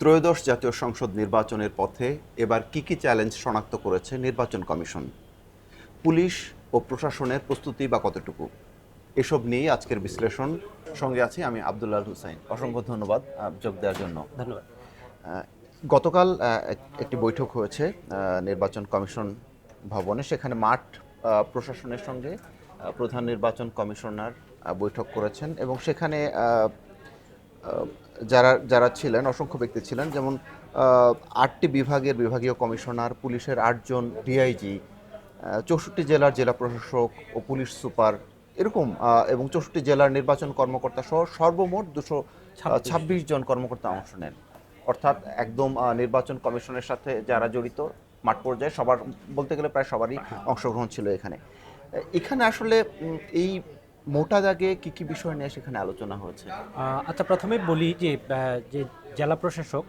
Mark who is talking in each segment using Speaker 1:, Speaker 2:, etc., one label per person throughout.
Speaker 1: ত্রয়োদশ জাতীয় সংসদ নির্বাচনের পথে এবার কি চ্যালেঞ্জ শনাক্ত করেছে নির্বাচন কমিশন, পুলিশ ও প্রশাসনের প্রস্তুতি বা কতটুকু, এসব নিয়ে আজকের বিশ্লেষণ। সঙ্গে আছি আমি আব্দুল্লাহ হুসাইন। অসংখ্য ধন্যবাদ যোগ দেওয়ার জন্য।
Speaker 2: ধন্যবাদ।
Speaker 1: গতকাল একটি বৈঠক হয়েছে নির্বাচন কমিশন ভবনে। সেখানে মাঠ প্রশাসনের সঙ্গে প্রধান নির্বাচন কমিশনার বৈঠক করেছেন এবং সেখানে যারা যারা ছিলেন, অসংখ্য ব্যক্তি ছিলেন, যেমন 8টি বিভাগের বিভাগীয় কমিশনার, পুলিশের 8 জন ডিআইজি, 64 জেলার জেলা প্রশাসক ও পুলিশ সুপার, এরকম এবং 64 জেলার নির্বাচন কর্মকর্তা সহ সর্বমোট 226 জন কর্মকর্তা অংশ নেন। অর্থাৎ একদম নির্বাচন কমিশনের সাথে যারা জড়িত মাঠ পর্যায়ে সবার, বলতে গেলে প্রায় সবারই অংশগ্রহণ ছিল এখানে। এখানে আসলে এই মোটা দাগে কি বিষয় নিয়ে সেখানে আলোচনা হয়েছে?
Speaker 2: আচ্ছা, প্রথমে বলি যে যে জেলা প্রশাসক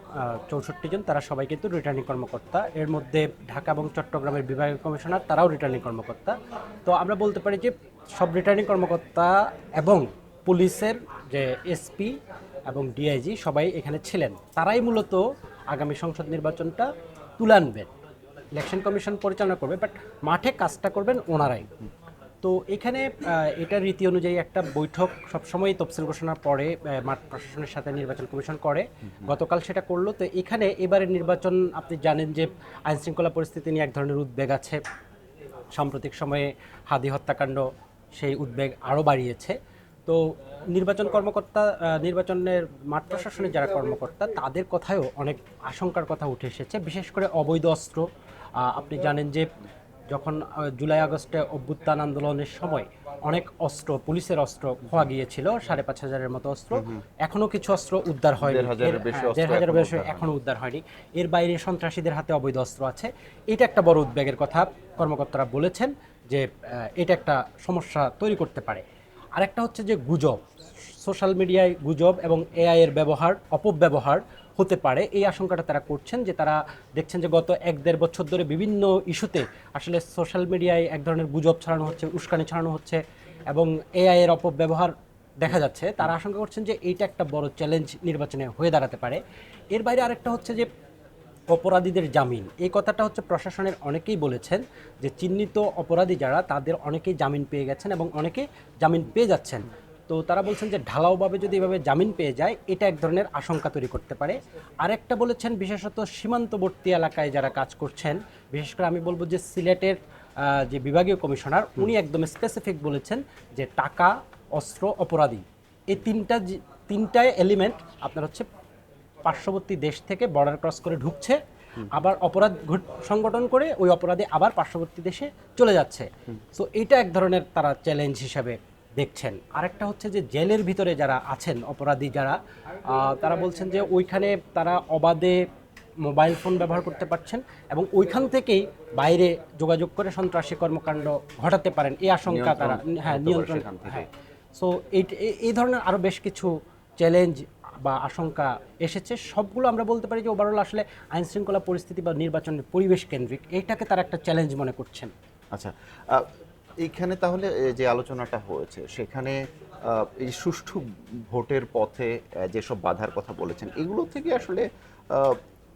Speaker 2: 64 জন, তারা সবাই কিন্তু রিটার্নিং কর্মকর্তা। এর মধ্যে ঢাকা এবং চট্টগ্রামের বিভাগীয় কমিশনার, তারাও রিটার্নিং কর্মকর্তা। তো আমরা বলতে পারি যে সব রিটার্নিং কর্মকর্তা এবং পুলিশের যে এসপি এবং ডিআইজি সবাই এখানে ছিলেন। তারাই মূলত আগামী সংসদ নির্বাচনটা তুলে আনবেন। ইলেকশন কমিশন পরিচালনা করবে, বাট মাঠে কাজটা করবেন ওনারাই। তো এখানে এটার রীতি অনুযায়ী একটা বৈঠক সবসময় তফসিল ঘোষণার পরে মাঠ প্রশাসনের সাথে নির্বাচন কমিশন করে। গতকাল সেটা করলো। তো এখানে এবারের নির্বাচন, আপনি জানেন যে আইন শৃঙ্খলা পরিস্থিতি নিয়ে এক ধরনের উদ্বেগ আছে। সাম্প্রতিক সময়ে হাদি হত্যাকাণ্ড সেই উদ্বেগ আরও বাড়িয়েছে। তো নির্বাচন কর্মকর্তা, নির্বাচনের মাঠ প্রশাসনের যারা কর্মকর্তা, তাদের কথায়ও অনেক আশঙ্কার কথা উঠে এসেছে, বিশেষ করে অবৈধ অস্ত্র। আপনি জানেন যে যখন জুলাই আগস্টে অভ্যুত্থান আন্দোলনের সময় অনেক অস্ত্র, পুলিশের অস্ত্র খোয়া গিয়েছিল, 5,500-এর মতো অস্ত্র। এখনও কিছু অস্ত্র উদ্ধার হয়নি, 1,500-এর বেশি এখনও উদ্ধার হয়নি। এর বাইরে সন্ত্রাসীদের হাতে অবৈধ অস্ত্র আছে। এটা একটা বড় উদ্বেগের কথা। কর্মকর্তারা বলেছেন যে এটা একটা সমস্যা তৈরি করতে পারে। আরেকটা হচ্ছে যে গুজব, সোশ্যাল মিডিয়ায় গুজব এবং এআই এর ব্যবহার, অপব্যবহার হতে পারে, এই আশঙ্কাটা তারা করছেন। যে তারা দেখছেন যে গত 1-1.5 বছর ধরে বিভিন্ন ইস্যুতে আসলে সোশ্যাল মিডিয়ায় এক ধরনের গুজব ছড়ানো হচ্ছে, উস্কানি ছড়ানো হচ্ছে এবং এআই এর অপব্যবহার দেখা যাচ্ছে। তারা আশঙ্কা করছেন যে এইটা একটা বড় চ্যালেঞ্জ নির্বাচনে হয়ে দাঁড়াতে পারে। এর বাইরে আরেকটা হচ্ছে যে অপরাধীদের জামিন। এই কথাটা হচ্ছে প্রশাসনের অনেকেই বলেছেন যে চিহ্নিত অপরাধী যারা, তাদের অনেকেই জামিন পেয়ে গেছেন এবং অনেকে জামিন পেয়ে যাচ্ছেন। তো তারা বলছেন যে ঢালাওভাবে যদি এভাবে জামিন পেয়ে যায়, এটা এক ধরনের আশঙ্কা তৈরি করতে পারে। আরেকটা বলেছেন, বিশেষত সীমান্তবর্তী এলাকায় যারা কাজ করছেন, বিশেষ করে আমি বলবো যে সিলেটের যে বিভাগীয় কমিশনার, উনি একদম স্পেসিফিক বলেছেন যে টাকা, অস্ত্র, অপরাধী, এই তিনটায় এলিমেন্ট আপনার হচ্ছে পার্শ্ববর্তী দেশ থেকে বর্ডার ক্রস করে ঢুকছে, আবার অপরাধ সংগঠন করে ওই অপরাধী আবার পার্শ্ববর্তী দেশে চলে যাচ্ছে। সো এটা এক ধরনের তারা চ্যালেঞ্জ হিসাবে দেখছেন। আরেকটা হচ্ছে যে জেলের ভিতরে যারা আছেন অপরাধী যারা, তারা বলছেন যে ওইখানে তারা অবাধে মোবাইল ফোন ব্যবহার করতে পারছেন এবং ওইখান থেকেই বাইরে যোগাযোগ করে সন্ত্রাসী কর্মকাণ্ড ঘটাতে পারেন, এই আশঙ্কা তারা নিয়ন্ত্রণ। হ্যাঁ, সো এই ধরনের আরও বেশ কিছু চ্যালেঞ্জ বা আশঙ্কা এসেছে। সবগুলো আমরা বলতে পারি যে ওভারঅল আসলে আইন শৃঙ্খলা পরিস্থিতি বা নির্বাচনের পরিবেশ কেন্দ্রিক, এইটাকে তারা একটা চ্যালেঞ্জ মনে করছেন।
Speaker 1: আচ্ছা, এইখানে তাহলে যে আলোচনাটা হয়েছে সেখানে এই সুষ্ঠু ভোটের পথে যেসব বাধার কথা বলেছেন, এগুলো থেকে আসলে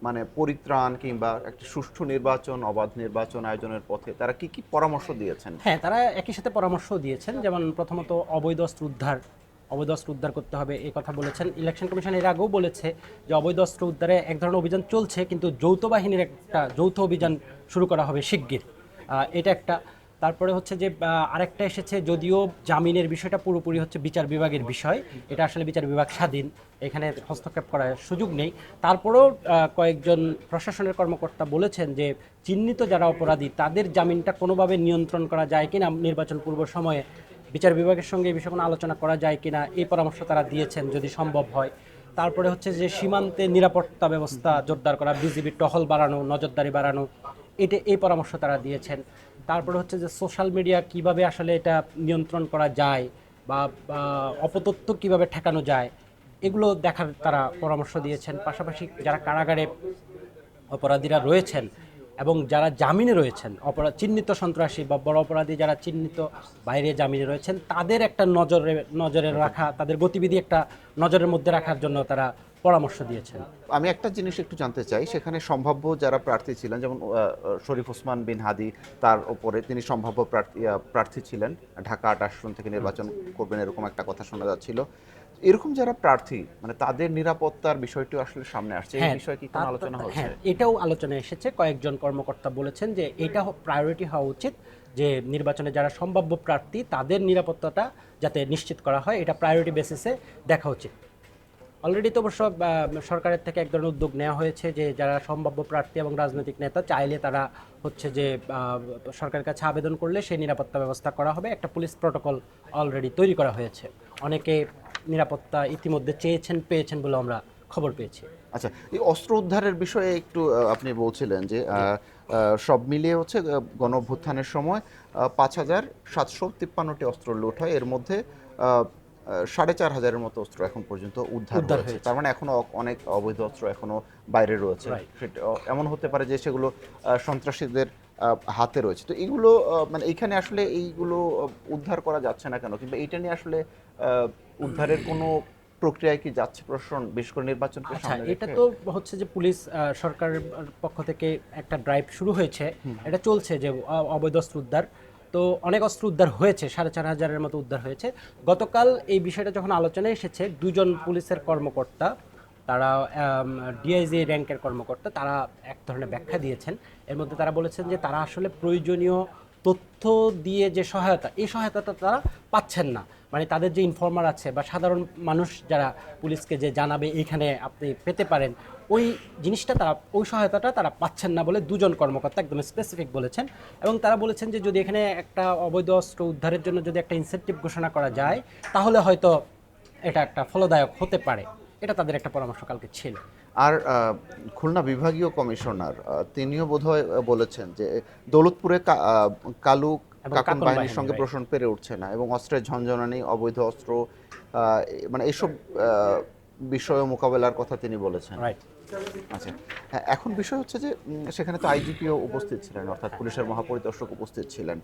Speaker 1: মানে পরিত্রাণ কিংবা একটা সুষ্ঠু নির্বাচন, অবাধ নির্বাচন আয়োজনের পথে তারা কি পরামর্শ দিয়েছেন?
Speaker 2: হ্যাঁ, তারা একই সাথে পরামর্শ দিয়েছেন। যেমন প্রথমত অবৈধ অস্ত্র উদ্ধার করতে হবে, এই কথা বলেছেন। ইলেকশন কমিশন এর আগেও বলেছে যে অবৈধ অস্ত্র উদ্ধারে এক ধরনের অভিযান চলছে, কিন্তু যৌথ বাহিনীর একটা যৌথ অভিযান শুরু করা হবে শিগগির, এটা একটা। তারপরে হচ্ছে যে আরেকটা এসেছে, যদিও জামিনের বিষয়টা পুরোপুরি হচ্ছে বিচার বিভাগের বিষয়, এটা আসলে বিচার বিভাগ স্বাধীন, এখানে হস্তক্ষেপ করার সুযোগ নেই। তারপরেও কয়েকজন প্রশাসনের কর্মকর্তা বলেছেন যে চিহ্নিত যারা অপরাধী, তাদের জামিনটা কোনোভাবে নিয়ন্ত্রণ করা যায় কিনা, নির্বাচন পূর্ব সময়ে বিচার বিভাগের সঙ্গে এই বিষয়ে কোনো আলোচনা করা যায় কিনা, এই পরামর্শ তারা দিয়েছেন যদি সম্ভব হয়। তারপরে হচ্ছে যে সীমান্তে নিরাপত্তা ব্যবস্থা জোরদার করা, বিজিবির টহল বাড়ানো, নজরদারি বাড়ানো, এই পরামর্শ তারা দিয়েছেন। তারপরে হচ্ছে যে সোশ্যাল মিডিয়া কিভাবে আসলে এটা নিয়ন্ত্রণ করা যায় বা অপতথ্য কিভাবে ঠেকানো যায়, এগুলো দেখার তারা পরামর্শ দিয়েছেন। পাশাপাশি যারা কারাগারে অপরাধীরা রয়েছেন এবং যারা জামিনে রয়েছেন, চিহ্নিত সন্ত্রাসী বা বড় অপরাধী যারা চিহ্নিত বাইরে জামিনে রয়েছেন, তাদের একটা নজরে রাখা, তাদের গতিবিধি একটা নজরের মধ্যে রাখার জন্য তারা পরামর্শ দিয়েছেন।
Speaker 1: আমি একটা জিনিস একটু জানতে চাই, সেখানে সম্ভাব্য যারা প্রার্থী ছিলেন, যেমন শরীফ ওসমান বিন হাদি, তার ওপরে তিনি সম্ভাব্য প্রার্থী ছিলেন, ঢাকা ৮ আসন থেকে নির্বাচন করবেন এরকম একটা কথা শোনা যাচ্ছিল। এরকম যারা প্রার্থী, মানে তাদের নিরাপত্তার বিষয়টি আসলে সামনে আসছে, এই বিষয়ে কি কোনো আলোচনা হচ্ছে?
Speaker 2: হ্যাঁ, এটাও আলোচনায় এসেছে। কয়েকজন কর্মকর্তা বলেছেন যে এটা প্রায়োরিটি হওয়া উচিত, যে নির্বাচনে যারা সম্ভাব্য প্রার্থী তাদের নিরাপত্তাটা যাতে নিশ্চিত করা হয়, এটা প্রায়োরিটি বেসিসে দেখা উচিত। অলরেডি তো অবশ্য সরকারের থেকে এক ধরনের উদ্যোগ নেওয়া হয়েছে যে যারা সম্ভাব্য প্রার্থী এবং রাজনৈতিক নেতা চাইলে তারা হচ্ছে যে সরকারের কাছে আবেদন করলে সেই নিরাপত্তা ব্যবস্থা করা হবে। একটা পুলিশ প্রটোকল অলরেডি তৈরি করা হয়েছে। অনেকে নিরাপত্তা ইতিমধ্যে চেয়েছেন, পেয়েছেন বলে আমরা খবর পেয়েছি।
Speaker 1: আচ্ছা, এই অস্ত্র উদ্ধারের বিষয়ে একটু আপনি বলছিলেন যে সব মিলিয়ে হচ্ছে গণ অভ্যুত্থানের সময় ৫,৭৫৩টি অস্ত্র লুট হয়, এর মধ্যে ৪,৫০০-এর মতো অস্ত্র এখন পর্যন্ত উদ্ধার হয়েছে। তার মানে এখনো অনেক অবৈধ অস্ত্র এখনো বাইরে রয়েছে। সেটা এমন হতে পারে যে সেগুলো সন্ত্রাসীদের হাতে রয়েছে। তো এগুলো মানে এইখানে আসলে এইগুলো উদ্ধার করা যাচ্ছে না কেন, কিংবা এইটা নিয়ে আসলে উদ্ধারের কোনো প্রক্রিয়ায় কি যাচ্ছে প্রশাসন, বিশেষ করে নির্বাচনকে
Speaker 2: আচ্ছা,
Speaker 1: সামনে
Speaker 2: এটা
Speaker 1: রেখে?
Speaker 2: তো হচ্ছে যে পুলিশ সরকারের পক্ষ থেকে একটা ড্রাইভ শুরু হয়েছে, এটা চলছে যে অবৈধ অস্ত্র উদ্ধার। তো অনেক অস্ত্র উদ্ধার হয়েছে, 4,500-এর মতো উদ্ধার হয়েছে। গতকাল এই বিষয়টা যখন আলোচনায় এসেছে, দুজন পুলিশের কর্মকর্তা, তারা ডিআইজি র্যাঙ্কের কর্মকর্তা, তারা এক ধরনের ব্যাখ্যা দিয়েছেন। এর মধ্যে তারা বলেছেন যে তারা আসলে প্রয়োজনীয় তথ্য দিয়ে যে সহায়তা, এই সহায়তাটা তারা পাচ্ছেন না। মানে তাদের যে ইনফর্মার আছে বা সাধারণ মানুষ যারা পুলিশকে যে জানাবে এইখানে আপনি পেতে পারেন, ওই জিনিসটা তারা, ওই সহায়তাটা তারা পাচ্ছেন না বলে দুজন কর্মকর্তা একদম স্পেসিফিক বলেছেন। এবং তারা বলেছেন যে যদি এখানে একটা অবৈধ অস্ত্র উদ্ধারের জন্য যদি একটা ইনসেন্টিভ ঘোষণা করা যায়, তাহলে হয়তো এটা একটা ফলদায়ক হতে পারে। এটা তাদের একটা পরামর্শ কালকে ছিল।
Speaker 1: আর খুলনা বিভাগীয় কমিশনার তিনিও বোধহয় বলেছেন যে দৌলতপুরে কালু
Speaker 2: এবং
Speaker 1: কাকুন
Speaker 2: কাকন
Speaker 1: বাহিনীর
Speaker 2: বাহিনী,
Speaker 1: সঙ্গে
Speaker 2: right?
Speaker 1: প্রশাসন পেরে উঠছে না, এবং অস্ত্রের ঝনঝনানি, অবৈধ অস্ত্র, মানে এইসব বিষয় মোকাবেলার কথা তিনি বলেছেন।
Speaker 2: রাইট।
Speaker 1: আচ্ছা, হ্যাঁ, এখন বিষয় হচ্ছে যে সেখানে তো আইজিপিও উপস্থিত ছিলেন, অর্থাৎ পুলিশের মহাপরিদর্শক উপস্থিত ছিলেন।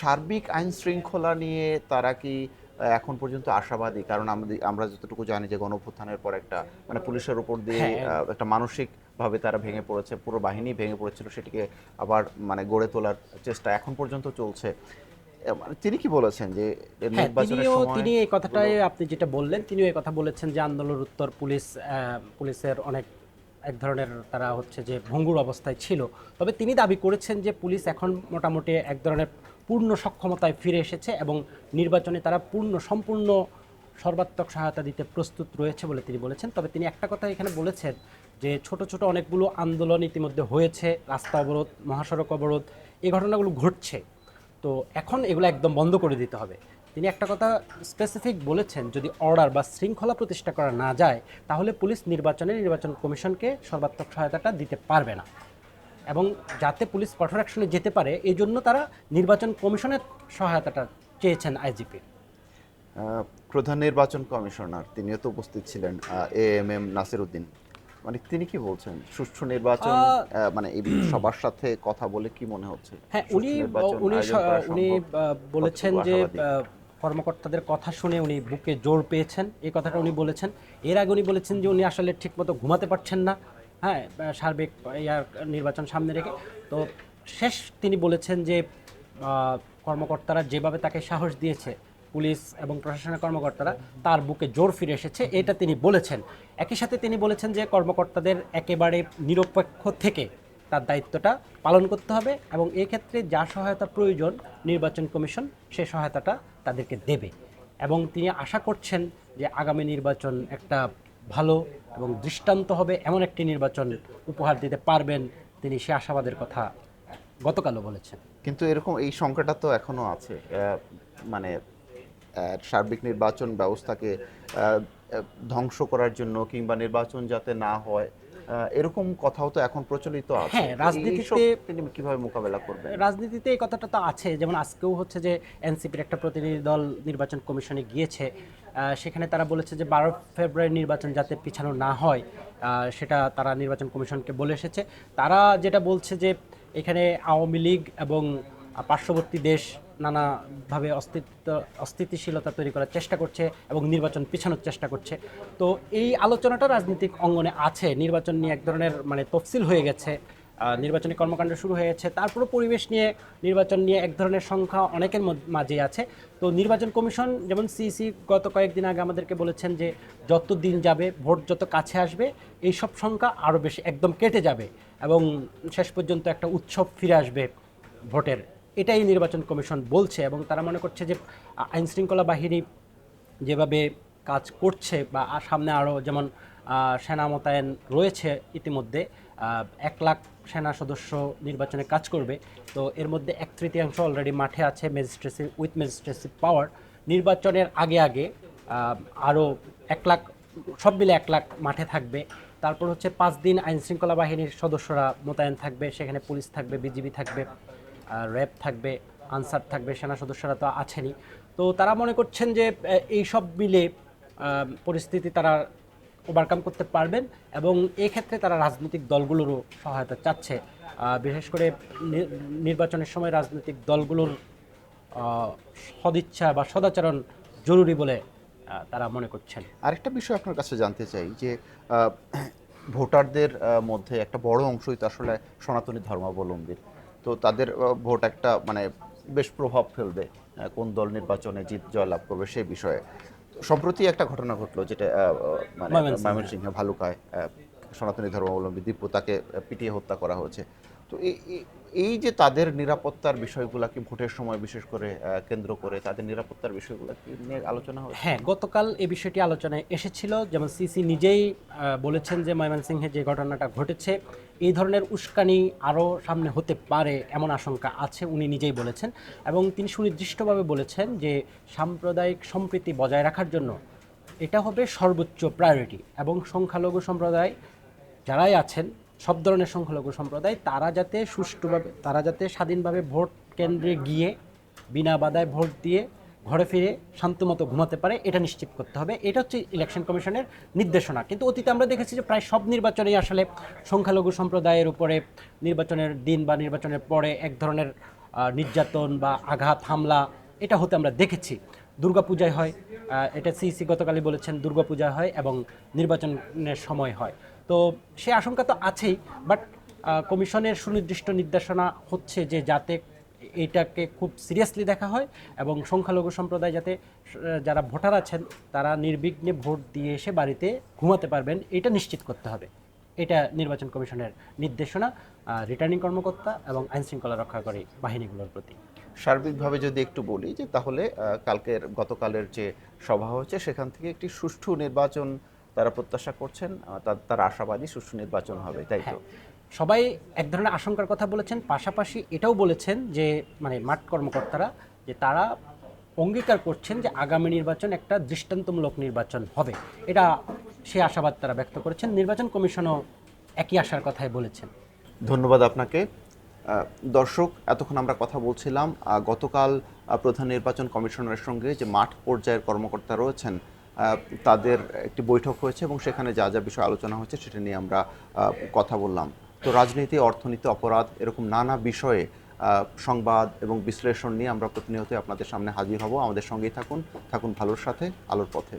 Speaker 1: সার্বিক আইন শৃঙ্খলা নিয়ে তারা কি এখন পর্যন্ত আশাবাদী? কারণ আমরা যতটুকু জানি যে গণঅভ্যুত্থানের পর একটা মানে পুলিশের উপর দিয়ে
Speaker 2: হ্যাঁ,
Speaker 1: একটা মানসিক ভাবে তারা ভেঙে পড়েছে, পুরো বাহিনী ভেঙে পড়েছিল, সেটিকে আবার মানে গড়ে তোলার চেষ্টা এখন পর্যন্ত চলছে। মানে তিনি কি বলেছেন যে
Speaker 2: হ্যাঁ,
Speaker 1: নির্বাচনের সময়
Speaker 2: তিনি এই কথাটাই, আপনি যেটা বললেন, তিনিও এই কথা বলেছেন যে আন্দোলন উত্তর পুলিশের অনেক এক ধরনের তারা হচ্ছে যে ভঙ্গুর অবস্থায় ছিল। তবে তিনি দাবি করেছেন যে পুলিশ এখন মোটামুটি এক ধরনের পূর্ণ সক্ষমতায় ফিরে এসেছে এবং নির্বাচনে তারা সম্পূর্ণ সর্বাত্মক সহায়তা দিতে প্রস্তুত রয়েছে বলে তিনি বলেছেন। তবে তিনি একটা কথা এখানে বলেছেন যে ছোট ছোট অনেকগুলো আন্দোলন ইতিমধ্যে হয়েছে, রাস্তা অবরোধ, মহাসড়ক অবরোধ, এই ঘটনাগুলো ঘটছে। তো এখন এগুলো একদম বন্ধ করে দিতে হবে। তিনি একটা কথা স্পেসিফিক বলেছেন, যদি অর্ডার বা শৃঙ্খলা প্রতিষ্ঠা করা না যায়, তাহলে পুলিশ নির্বাচন কমিশনকে সর্বাত্মক সহায়তাটা দিতে পারবে না। এবং যাতে পুলিশ কঠোর অ্যাকশনে যেতে পারে, এই জন্য তারা নির্বাচন কমিশনের সহায়তাটা চেয়েছেন আইজিপি।
Speaker 1: প্রধান নির্বাচন কমিশনার তিনিও তো উপস্থিত ছিলেন, এএমএম নাসির উদ্দিন। মানে তিনি কি বলছেন, সুষ্ঠু নির্বাচন মানে এই সবার সাথে কথা বলে কি মনে হচ্ছে?
Speaker 2: হ্যাঁ,
Speaker 1: সুষ্ঠু
Speaker 2: উনি
Speaker 1: নির্বাচন
Speaker 2: উনি
Speaker 1: আয়োজন করা
Speaker 2: উনি
Speaker 1: সম্ভব?
Speaker 2: বলেছেন
Speaker 1: কতটুকু
Speaker 2: যে
Speaker 1: আশাবাদী?
Speaker 2: কর্মকর্তাদের কথা শুনে উনি বুকে জোর পেয়েছেন, এই কথাটা উনি বলেছেন। এর আগে উনি বলেছেন যে উনি আসলে ঠিকমতো ঘুমাতে পারছেন না, হ্যাঁ, সার্বিক নির্বাচন সামনে রেখে। তো শেষ তিনি বলেছেন যে কর্মকর্তারা যেভাবে তাকে সাহস দিয়েছে, পুলিশ এবং প্রশাসনের কর্মকর্তারা, তার বুকে জোর ফিরে এসেছে, এটা তিনি বলেছেন। একই সাথে তিনি বলেছেন যে কর্মকর্তাদের একেবারে নিরপেক্ষ থেকে তার দায়িত্বটা পালন করতে হবে এবং এই ক্ষেত্রে যা সহায়তা প্রয়োজন নির্বাচন কমিশন সেই সহায়তাটা তাদেরকে দেবে। এবং তিনি আশা করছেন যে আগামী নির্বাচন একটা ভালো এবং দৃষ্টান্ত হবে, এমন একটি নির্বাচন উপহার দিতে পারবেন তিনি, সে আশাবাদের কথা গতকালও বলেছেন।
Speaker 1: কিন্তু এরকম এই সংখ্যাটা তো এখনো আছে, মানে সার্বিক নির্বাচন ব্যবস্থাকে ধ্বংস করার জন্য, কিংবা নির্বাচন যাতে না হয়, এরকম কথাও তো এখন প্রচলিত আছে।
Speaker 2: হ্যাঁ, রাজনীতিতে
Speaker 1: তিনি কিভাবে মোকাবেলা করবেন?
Speaker 2: রাজনীতিতে এই কথাটা তো আছে। যেমন আজকেও হচ্ছে যে এনসিপির একটা প্রতিনিধি দল নির্বাচন কমিশনে গিয়েছে, সেখানে তারা বলেছে যে 12 ফেব্রুয়ারি নির্বাচন যাতে পিছানো না হয়, সেটা তারা নির্বাচন কমিশনকে বলে এসেছে। তারা যেটা বলছে যে এখানে আওয়ামী লীগ এবং পার্শ্ববর্তী দেশ নানাভাবে অস্থিতিশীলতা তৈরি করার চেষ্টা করছে এবং নির্বাচন পিছানোর চেষ্টা করছে। তো এই আলোচনাটা রাজনৈতিক অঙ্গনে আছে, নির্বাচন নিয়ে এক ধরনের মানে তফসিল হয়ে গেছে, নির্বাচনী কর্মকাণ্ড শুরু হয়ে গেছে, তারপরও পরিবেশ নিয়ে নির্বাচন নিয়ে এক ধরনের সংখ্যা অনেকের মাঝেই আছে। তো নির্বাচন কমিশন যেমন সিইসি গত কয়েকদিন আগে আমাদেরকে বলেছেন যে যত দিন যাবে, ভোট যত কাছে আসবে, এইসব সংখ্যা আরও বেশি একদম কেটে যাবে এবং শেষ পর্যন্ত একটা উৎসব ফিরে আসবে ভোটের। এটাই নির্বাচন কমিশন বলছে এবং তারা মনে করছে যে আইনশৃঙ্খলা বাহিনী যেভাবে কাজ করছে বা সামনে আরও যেমন সেনা মোতায়েন রয়েছে ইতিমধ্যে, 1 লাখ সেনা সদস্য নির্বাচনে কাজ করবে। তো এর মধ্যে 1/3 অলরেডি মাঠে আছে ম্যাজিস্ট্রেসি পাওয়ার। নির্বাচনের আগে আগে আরও 1 লাখ, সব মিলে 1 লাখ মাঠে থাকবে। তারপর হচ্ছে 5 দিন আইনশৃঙ্খলা বাহিনীর সদস্যরা মোতায়েন থাকবে, সেখানে পুলিশ থাকবে, বিজিবি থাকবে, র্যাব থাকবে, আনসার থাকবে, সেনা সদস্যরা তো আছেনই। তো তারা মনে করছেন যে এই সব মিলে পরিস্থিতি তারা ওভারকাম করতে পারবেন এবং এক্ষেত্রে তারা রাজনৈতিক দলগুলোরও সহায়তা চাচ্ছে। বিশেষ করে নির্বাচনের সময় রাজনৈতিক দলগুলোর সদিচ্ছা বা সদাচরণ জরুরি বলে তারা মনে করছেন।
Speaker 1: আরেকটা বিষয় আপনার কাছে জানতে চাই যে আহ, ভোটারদের মধ্যে একটা বড় অংশই তো আসলে সনাতনী ধর্মাবলম্বী। তো তাদের ভোট একটা মানে বেশ প্রভাব ফেলবে কোন দল নির্বাচনে জিত জয়লাভ করবে সেই বিষয়ে। তো সম্প্রতি একটা ঘটনা ঘটলো যেটা মানে ময়মনসিংহে ভালুকায় সনাতনী ধর্মাবলম্বী দীপু তাকে পিটিয়ে হত্যা করা হয়েছে। তো এই যে তাদের নিরাপত্তার বিষয়গুলো কি ভোটের সময় বিশেষ করে কেন্দ্র করে তাদের নিরাপত্তার বিষয়গুলো কি নিয়ে আলোচনা হয়েছে?
Speaker 2: হ্যাঁ, গতকাল এই বিষয়টি আলোচনায় এসেছিল। যেমন সিসি নিজেই বলেছেন যে ময়মনসিংহে যে ঘটনাটা ঘটেছে, এই ধরনের উস্কানি আরও সামনে হতে পারে এমন আশঙ্কা আছে, উনি নিজেই বলেছেন। এবং তিনি সুনির্দিষ্টভাবে বলেছেন যে সাম্প্রদায়িক সম্প্রীতি বজায় রাখার জন্য এটা হবে সর্বোচ্চ প্রায়োরিটি এবং সংখ্যালঘু সম্প্রদায় যারাই আছেন, সব ধরনের সংখ্যালঘু সম্প্রদায়, তারা যাতে স্বাধীনভাবে ভোট কেন্দ্রে গিয়ে বিনা বাধায় ভোট দিয়ে ঘরে ফিরে শান্তমতো ঘুমাতে পারে, এটা নিশ্চিত করতে হবে। এটা হচ্ছে ইলেকশন কমিশনের নির্দেশনা। কিন্তু অতীতে আমরা দেখেছি যে প্রায় সব নির্বাচনেই আসলে সংখ্যালঘু সম্প্রদায়ের উপরে নির্বাচনের দিন বা নির্বাচনের পরে এক ধরনের নির্যাতন বা আঘাত হামলা এটা হতে আমরা দেখেছি। দুর্গাপূজায় হয়, এটা সিইসি গতকালই বলেছেন, দুর্গাপূজায় হয় এবং নির্বাচনের সময় হয়। তো সে আশঙ্কা তো আছেই, বাট কমিশনের সুনির্দিষ্ট নির্দেশনা হচ্ছে যে যাতে এটাকে খুব সিরিয়াসলি দেখা হয় এবং সংখ্যালঘু সম্প্রদায় যাতে যারা ভোটার আছেন তারা নির্বিঘ্নে ভোট দিয়ে এসে বাড়িতে ঘুমাতে পারবেন, এটা নিশ্চিত করতে হবে। এটা নির্বাচন কমিশনের নির্দেশনা রিটার্নিং কর্মকর্তা এবং আইনশৃঙ্খলা রক্ষাকারী বাহিনীগুলোর প্রতি।
Speaker 1: সার্বিকভাবে যদি একটু বলি যে তাহলে গতকালের যে সভা হয়েছে সেখান থেকে একটি সুষ্ঠু নির্বাচন তারা প্রত্যাশা করছেন, তারা আশাবাদী সুষ্ঠু নির্বাচন হবে, তাই তো?
Speaker 2: সবাই এক ধরনের আশঙ্কার কথা বলেছেন, পাশাপাশি এটাও বলেছেন যে মানে মাঠ কর্মকর্তারা যে তারা অঙ্গীকার করছেন যে আগামী নির্বাচন একটা দৃষ্টান্তমূলক নির্বাচন হবে। এটা সে আশাবাদ তারা ব্যক্ত করেছেন। নির্বাচন কমিশনও একই আশার কথাই বলেছেন।
Speaker 1: ধন্যবাদ আপনাকে। দর্শক, এতক্ষণ আমরা কথা বলছিলাম গতকাল প্রধান নির্বাচন কমিশনারের সঙ্গে যে মাঠ পর্যায়ের কর্মকর্তা রয়েছেন তাদের একটি বৈঠক হয়েছে এবং সেখানে যা যা বিষয় আলোচনা হয়েছে সেটা নিয়ে আমরা কথা বললাম। তো রাজনীতি, অর্থনীতি, অপরাধ এরকম নানা বিষয়ে সংবাদ এবং বিশ্লেষণ নিয়ে আমরা প্রতিনিয়তই আপনাদের সামনে হাজির হব। আমাদের সঙ্গেই থাকুন ভালোর সাথে, আলোর পথে।